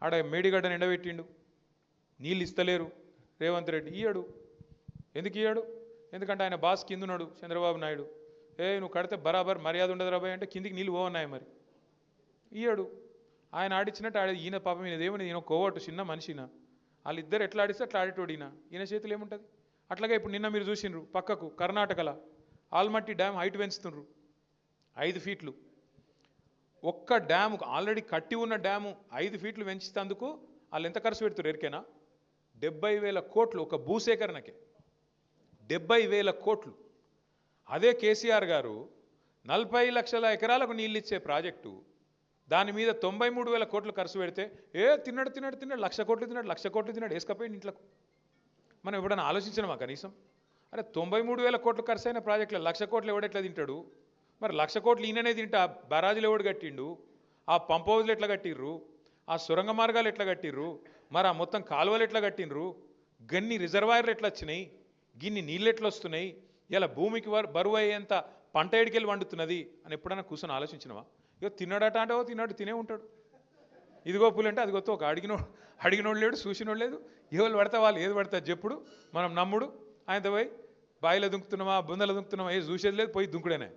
ఆడ మేడిగడ్డను ఎండబెట్టిండు, నీళ్ళు ఇస్తలేరు రేవంత్ రెడ్డి. ఇయ్యడు. ఎందుకు ఇయ్యడు? ఎందుకంటే ఆయన బాస్ కింద ఉన్నాడు చంద్రబాబు నాయుడు. నువ్వు కడితే బరాబర్ మర్యాద ఉండదు రాబాయ్ అంటే కిందికి నీళ్ళు పోవన్నాయి. మరి ఇయ్యడు. ఆయన ఆడిచ్చినట్టు ఈయన పాపం ఈయన దేవుని ఈయన కోవట్టు చిన్న మనిషిన. వాళ్ళిద్దరు ఎట్లా ఆడిస్తే అట్లా ఆడేటోడు ఈయన చేతులు ఏముంటుంది. అట్లాగే ఇప్పుడు నిన్న మీరు చూసిండ్రు పక్కకు కర్ణాటకలో ఆల్మట్టి డ్యామ్ హైట్ పెంచుతుండ్రు 5 ఫీట్లు. ఒక్క డ్యాము ఆల్రెడీ కట్టి ఉన్న డ్యాము 5 ఫీట్లు పెంచుతందుకు వాళ్ళు ఎంత ఖర్చు పెడుతున్నారు ఎరికేనా? 70,000 కోట్లు ఒక భూసేకరణకే. 70,000 కోట్లు. అదే కేసీఆర్ గారు 40 లక్షల ఎకరాలకు నీళ్ళు ఇచ్చే ప్రాజెక్టు దాని మీద 93,000 కోట్లు ఖర్చు పెడితే తిన్నాడు 1,00,000 కోట్లు తిన్నాడు 1,00,000 కోట్లు తిన్నాడు వేసుకపోయింది ఇంట్లోకు. మనం ఎప్పుడైనా ఆలోచించినామా కనీసం? అరే 93,000 కోట్లు ఖర్చు అయిన ప్రాజెక్టులో 1,00,000 కోట్లు ఎవడెట్లా తింటాడు? మరి 1,00,000 కోట్లు ఈయననే తింటా బరాజులు ఎవడు కట్టిండు? ఆ పంప్ హౌజులు ఎట్లా కట్టిర్రు? ఆ సొరంగ మార్గాలు ఎట్లా కట్టిర్రు? మరి ఆ మొత్తం కాలువలు ఎట్లా కట్టిండ్రు? గన్ని రిజర్వాయర్లు ఎట్లా వచ్చినాయి? గిన్ని నీళ్ళు ఎట్లా వస్తున్నాయి? ఇలా భూమికి బరువు అయ్యేంత పంట ఎడికెళ్ళి వండుతున్నది అని ఎప్పుడైనా కూర్చొని ఆలోచించినవా? ఇక తిన్నాడట అంటే తిన్నాడు తినే ఉంటాడు. ఇదిగో పులంటే అదిగొత్తో ఒక అడిగినోడు లేడు, చూసినోడు లేదు. ఎవరు పడతా వాళ్ళు ఏది పడతా చెప్పుడు మనం నమ్ముడు. ఆయనతో పోయి బాయిలో దుంకుతున్నామా బుందలో దుంకుతున్నామా ఏది చూసేది లేదు, పోయి దుంకుడేనే.